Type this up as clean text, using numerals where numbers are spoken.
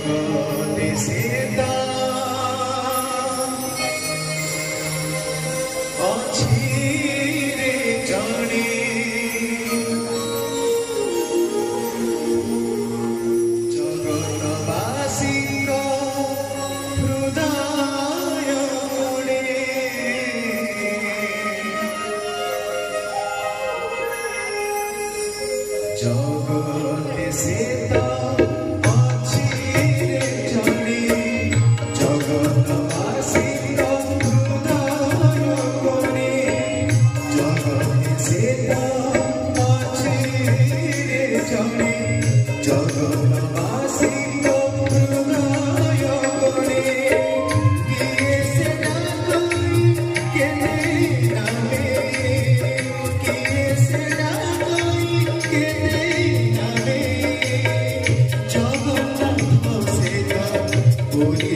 জগতে সীতা ଅଛି রে জানি জগতবাসীଙ୍କ হৃদয় কোণে জগতে সীতা ଅଛି রে জানি জগতবাসীଙ୍କ হৃদয় কোণে জগতে সীতা ଅଛି রে জানি জগতবাসীଙ୍କ হৃদয় কোণে কিয়ে সে ডাকই কেনে নামে কিয়ে সে ডাকই কেনে নামে জগন্নাথ সীতা পুরী